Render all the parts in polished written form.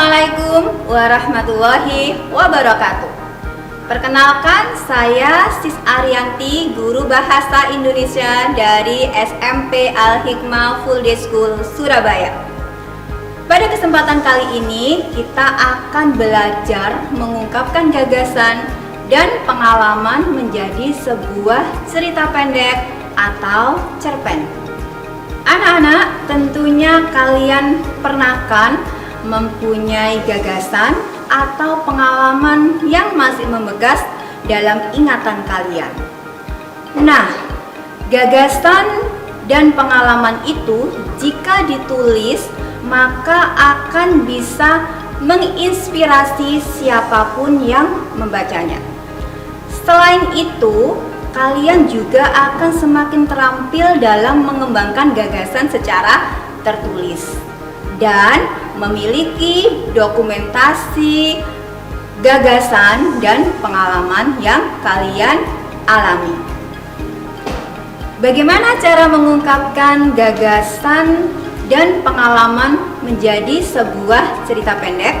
Assalamualaikum warahmatullahi wabarakatuh. Perkenalkan, saya Sis Arianti, guru Bahasa Indonesia dari SMP Al-Hikmah Full Day School, Surabaya. Pada kesempatan kali ini, kita akan belajar mengungkapkan gagasan dan pengalaman menjadi sebuah cerita pendek atau cerpen. Anak-anak, tentunya kalian pernah kan mempunyai gagasan atau pengalaman yang masih membekas dalam ingatan kalian. Nah, gagasan dan pengalaman itu jika ditulis maka akan bisa menginspirasi siapapun yang membacanya. Selain itu, kalian juga akan semakin terampil dalam mengembangkan gagasan secara tertulis dan memiliki dokumentasi gagasan dan pengalaman yang kalian alami. Bagaimana cara mengungkapkan gagasan dan pengalaman menjadi sebuah cerita pendek?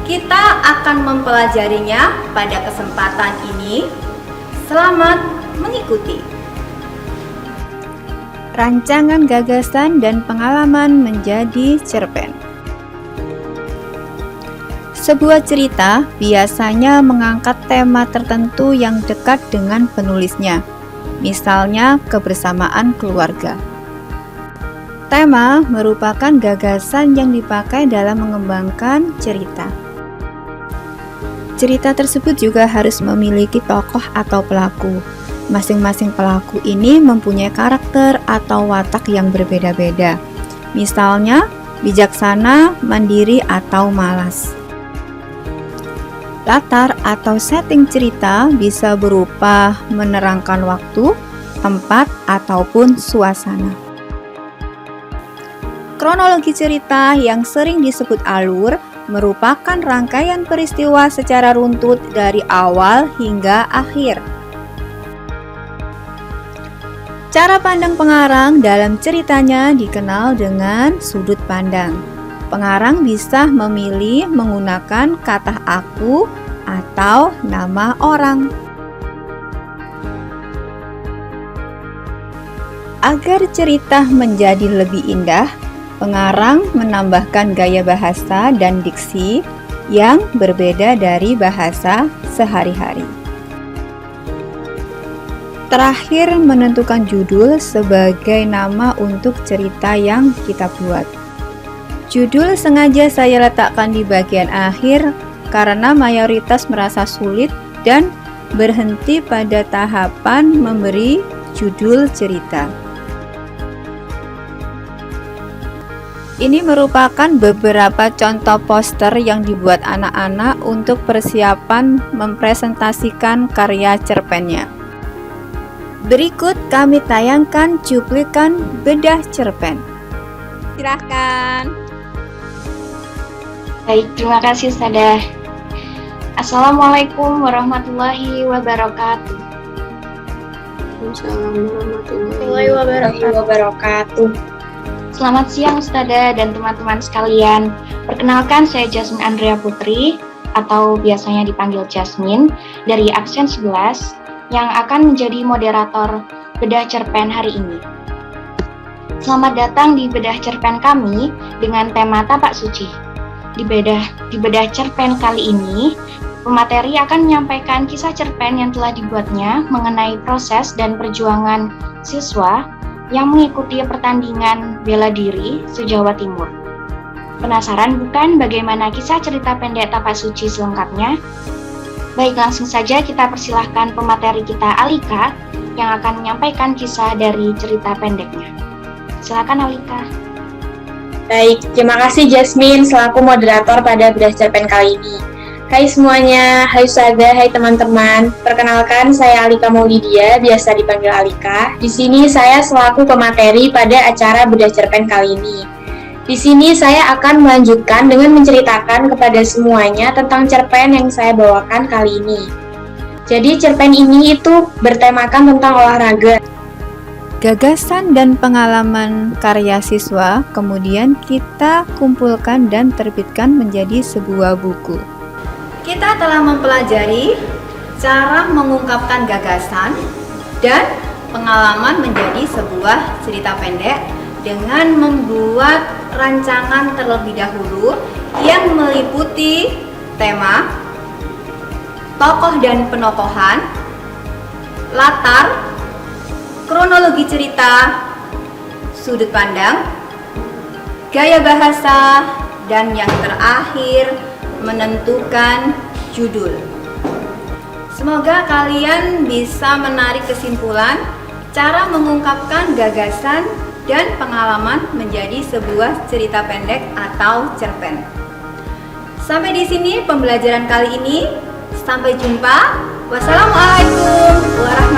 Kita akan mempelajarinya pada kesempatan ini. Selamat mengikuti. Rancangan gagasan dan pengalaman menjadi cerpen. Sebuah cerita biasanya mengangkat tema tertentu yang dekat dengan penulisnya, misalnya kebersamaan keluarga. Tema merupakan gagasan yang dipakai dalam mengembangkan cerita. Cerita tersebut juga harus memiliki tokoh atau pelaku. Masing-masing pelaku ini mempunyai karakter atau watak yang berbeda-beda. Misalnya, bijaksana, mandiri, atau malas. Latar atau setting cerita bisa berupa menerangkan waktu, tempat, ataupun suasana. Kronologi cerita yang sering disebut alur merupakan rangkaian peristiwa secara runtut dari awal hingga akhir. Cara pandang pengarang dalam ceritanya dikenal dengan sudut pandang. Pengarang bisa memilih menggunakan kata aku atau nama orang. Agar cerita menjadi lebih indah, pengarang menambahkan gaya bahasa dan diksi yang berbeda dari bahasa sehari-hari. Terakhir, menentukan judul sebagai nama untuk cerita yang kita buat. Judul sengaja saya letakkan di bagian akhir karena mayoritas merasa sulit dan berhenti pada tahapan memberi judul cerita. Ini merupakan beberapa contoh poster yang dibuat anak-anak untuk persiapan mempresentasikan karya cerpennya. Berikut kami tayangkan cuplikan bedah cerpen. Silahkan. Baik, terima kasih Ustazah. Assalamualaikum warahmatullahi wabarakatuh. Assalamualaikum warahmatullahi wabarakatuh. Selamat siang Ustazah dan teman-teman sekalian. Perkenalkan, saya Jasmine Andrea Putri atau biasanya dipanggil Jasmine dari absen 11 yang akan menjadi moderator bedah cerpen hari ini. Selamat datang di bedah cerpen kami dengan tema Tapak Suci. Di bedah cerpen kali ini, pemateri akan menyampaikan kisah cerpen yang telah dibuatnya mengenai proses dan perjuangan siswa yang mengikuti pertandingan bela diri se-Jawa Timur. Penasaran bukan bagaimana kisah cerita pendek Tapak Suci selengkapnya? Baik, langsung saja kita persilahkan pemateri kita Alika yang akan menyampaikan kisah dari cerita pendeknya. Silakan Alika. Baik, terima kasih Jasmine selaku moderator pada bedah cerpen kali ini. Hai semuanya, hai Ustazah, hai teman-teman. Perkenalkan, saya Alika Maulidia, biasa dipanggil Alika. Di sini saya selaku pemateri pada acara bedah cerpen kali ini. Di sini saya akan melanjutkan dengan menceritakan kepada semuanya tentang cerpen yang saya bawakan kali ini. Jadi cerpen ini itu bertemakan tentang olahraga. Gagasan dan pengalaman karya siswa kemudian kita kumpulkan dan terbitkan menjadi sebuah buku. Kita telah mempelajari cara mengungkapkan gagasan dan pengalaman menjadi sebuah cerita pendek dengan membuat rancangan terlebih dahulu yang meliputi tema, tokoh dan penokohan, latar, kronologi cerita, sudut pandang, gaya bahasa, dan yang terakhir menentukan judul. Semoga kalian bisa menarik kesimpulan cara mengungkapkan gagasan dan pengalaman menjadi sebuah cerita pendek atau cerpen. Sampai di sini pembelajaran kali ini. Sampai jumpa. Wassalamualaikum warahmatullahi wabarakatuh.